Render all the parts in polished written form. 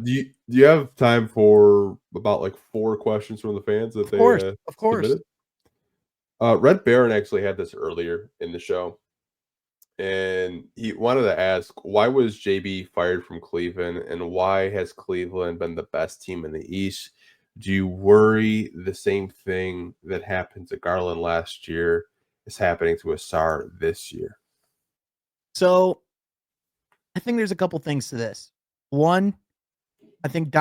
Do you have time for about like 4 questions from the fans that Of course, they of course. submitted? Red Baron actually had this earlier in the show, and he wanted to ask, why was JB fired from Cleveland, and why has Cleveland been the best team in the East? Do you worry the same thing that happened to Garland last year is happening to Ausar this year? So I think there's a couple things to this. One, I think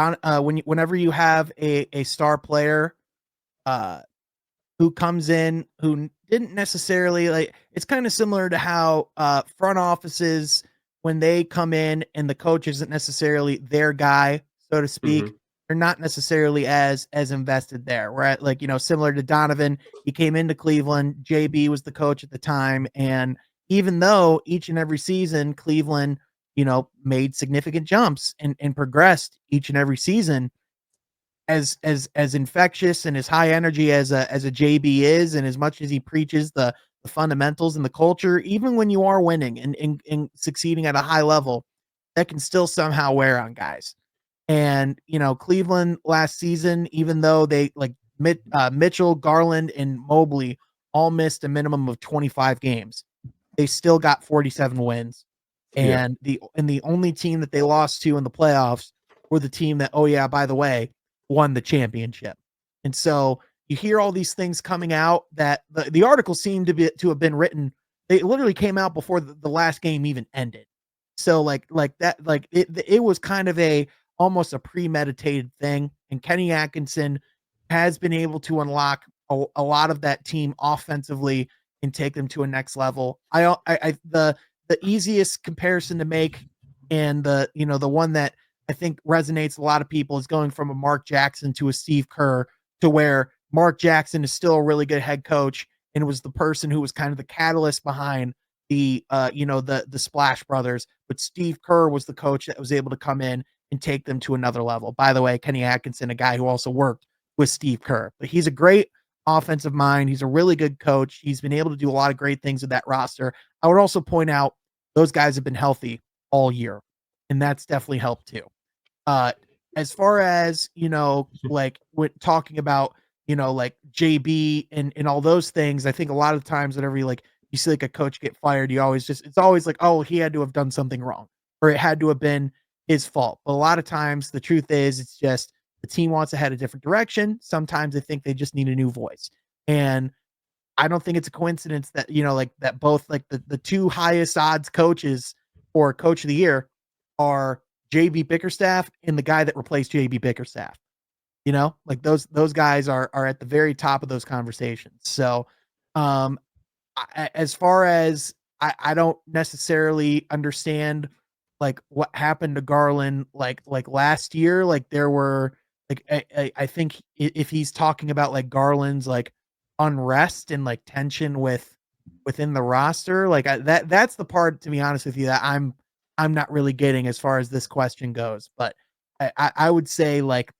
whenever you have a star player uh, who comes in who didn't necessarily like, it's kind of similar to how front offices, when they come in and the coach isn't necessarily their guy, so to speak, Mhm. they're not necessarily as invested there. Right, like, similar to Donovan, he came into Cleveland, JB was the coach at the time, and even though each and every season Cleveland, made significant jumps and progressed each and every season, as infectious and as high energy as a JB is, and as much as he preaches the fundamentals and the culture, even when you are winning and succeeding at a high level, that can still somehow wear on guys. And Cleveland last season, even though they like Mitchell, Garland, and Mobley all missed a minimum of 25 games, they still got 47 wins. Yeah. And the only team that they lost to in the playoffs were the team that, oh yeah, by the way, won the championship. And so you hear all these things coming out that the article seemed to have been written. They literally came out before the last game even ended. So like that, like it was kind of almost a premeditated thing. And Kenny Atkinson has been able to unlock a lot of that team offensively and take them to a next level. The easiest comparison to make, and the one that I think resonates a lot of people, is going from a Mark Jackson to a Steve Kerr, to where Mark Jackson is still a really good head coach and was the person who was kind of the catalyst behind the Splash Brothers, but Steve Kerr was the coach that was able to come in and take them to another level. By the way, Kenny Atkinson, a guy who also worked with Steve Kerr, but he's a great offensive mind. He's a really good coach. He's been able to do a lot of great things with that roster. I would also point out those guys have been healthy all year, and that's definitely helped too. Uh, as far as like when talking about like JB and all those things, I think a lot of times whenever you see like a coach get fired, it's always like, oh, he had to have done something wrong, or it had to have been his fault. But a lot of times the truth is, it's just the team wants to head a different direction. Sometimes I think they just need a new voice. And I don't think it's a coincidence that, like that both like the two highest odds coaches for coach of the year are JB Bickerstaff and the guy that replaced JB Bickerstaff. Like those guys are at the very top of those conversations. So, as far as I don't necessarily understand like what happened to Garland like last year. Like there were like I think if he's talking about like Garland's like unrest and like tension within the roster, like that's the part, to be honest with you, that I'm not really getting as far as this question goes. But I would say, like,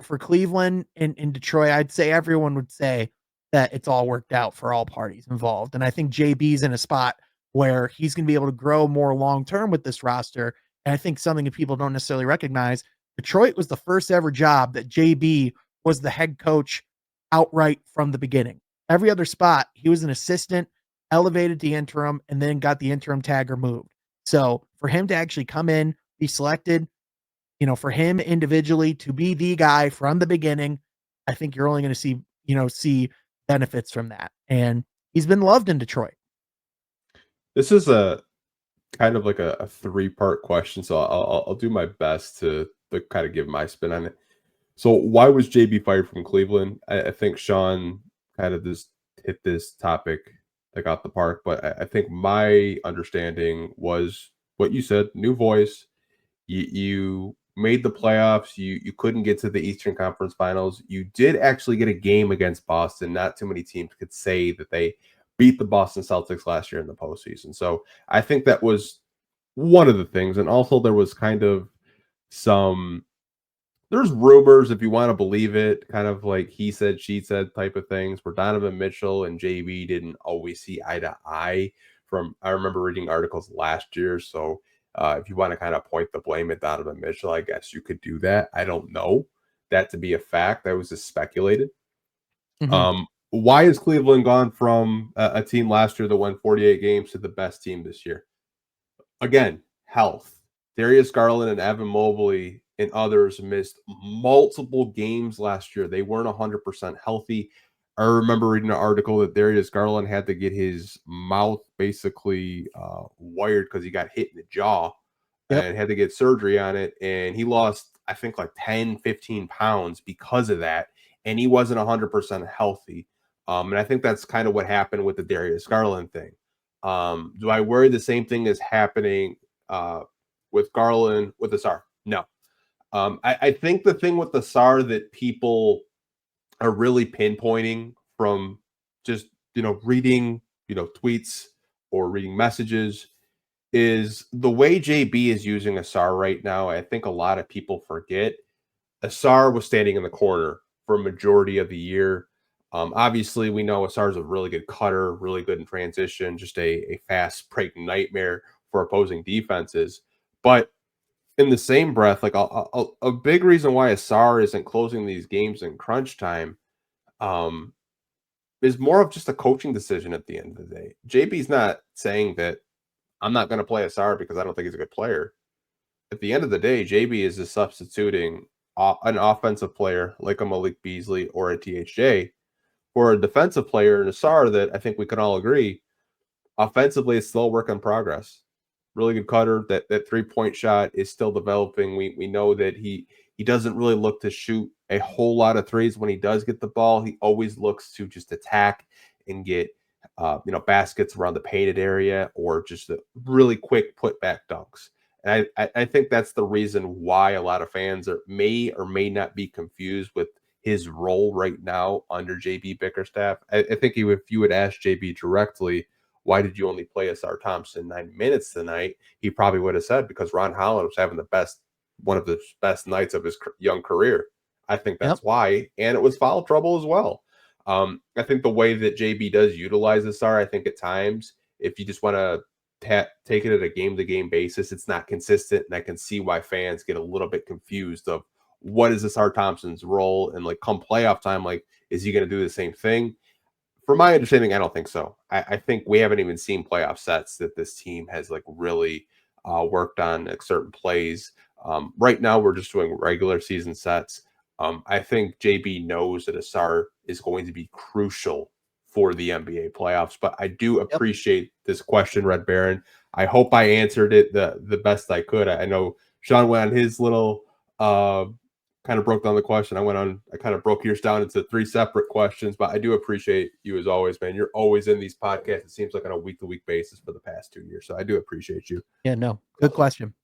for Cleveland and in Detroit, I'd say everyone would say that it's all worked out for all parties involved. And I think JB's in a spot where he's going to be able to grow more long term with this roster. And I think something that people don't necessarily recognize, Detroit was the first ever job that JB was the head coach outright from the beginning. Every other spot, he was an assistant, elevated to interim, and then got the interim tag removed. So for him to actually come in, be selected, for him individually to be the guy from the beginning, I think you're only going to see benefits from that. And he's been loved in Detroit. This is a kind of like a three-part question, so I'll do my best to kind of give my spin on it. So why was JB fired from Cleveland? I think Sean kind of just hit this topic like out the park, but I think my understanding was what you said: new voice. You made the playoffs. You couldn't get to the Eastern Conference Finals. You did actually get a game against Boston. Not too many teams could say that they beat the Boston Celtics last year in the postseason. So I think that was one of the things. And also there was kind of some there's rumors, if you want to believe it, kind of like he said, she said type of things, where Donovan Mitchell and JB didn't always see eye to eye. From I remember reading articles last year, so If you want to kind of point the blame at Donovan Mitchell, I guess you could do that. I don't know that to be a fact. That was just speculated. Why has Cleveland gone from a team last year that won 48 games to the best team this year? Again, health. Darius Garland and Evan Mobley and others missed multiple games last year. They weren't 100% healthy. I remember reading an article that Darius Garland had to get his mouth basically wired because he got hit in the jaw and had to get surgery on it. And he lost, I think, like 10, 15 pounds because of that. And he wasn't 100% healthy. And I think that's kind of what happened with the Darius Garland thing. Do I worry the same thing is happening with Garland, with Ausar? No. I think the thing with Ausar that people are really pinpointing from just, reading, tweets or reading messages is the way JB is using Ausar right now. I think a lot of people forget Ausar was standing in the corner for a majority of the year. Obviously, we know Ausar is a really good cutter, really good in transition, just a fast break nightmare for opposing defenses. But in the same breath, like a big reason why Ausar isn't closing these games in crunch time is more of just a coaching decision at the end of the day. JB's not saying that I'm not going to play Ausar because I don't think he's a good player. At the end of the day, JB is just substituting an offensive player like a Malik Beasley or a THJ for a defensive player in Ausar that I think we can all agree offensively is still a work in progress. Really good cutter. That 3-point shot is still developing. We know that he doesn't really look to shoot a whole lot of threes. When he does get the ball, he always looks to just attack and get baskets around the painted area or just a really quick putback dunks. And I think that's the reason why a lot of fans may or may not be confused with his role right now under JB Bickerstaff. I think if you would ask JB directly, why did you only play Ausar Thompson 9 minutes tonight? He probably would have said because Ron Holland was having one of the best nights of his young career. I think that's why. And it was foul trouble as well. I think the way that JB does utilize Ausar, I think at times, if you just want to take it at a game-to-game basis, it's not consistent. And I can see why fans get a little bit confused of what is Ausar Thompson's role, and like come playoff time, like, is he going to do the same thing? From my understanding, I don't think so. I think we haven't even seen playoff sets that this team has like really worked on like certain plays. Right now, we're just doing regular season sets. I think JB knows that Ausar is going to be crucial for the NBA playoffs, but I do appreciate this question, Red Baron. I hope I answered it the best I could. I know Sean went on his little kind of broke down the question. I kind of broke yours down into 3 separate questions, but I do appreciate you as always, man. You're always in these podcasts. It seems like on a week-to-week basis for the past 2 years. So I do appreciate you. Yeah, no, good question.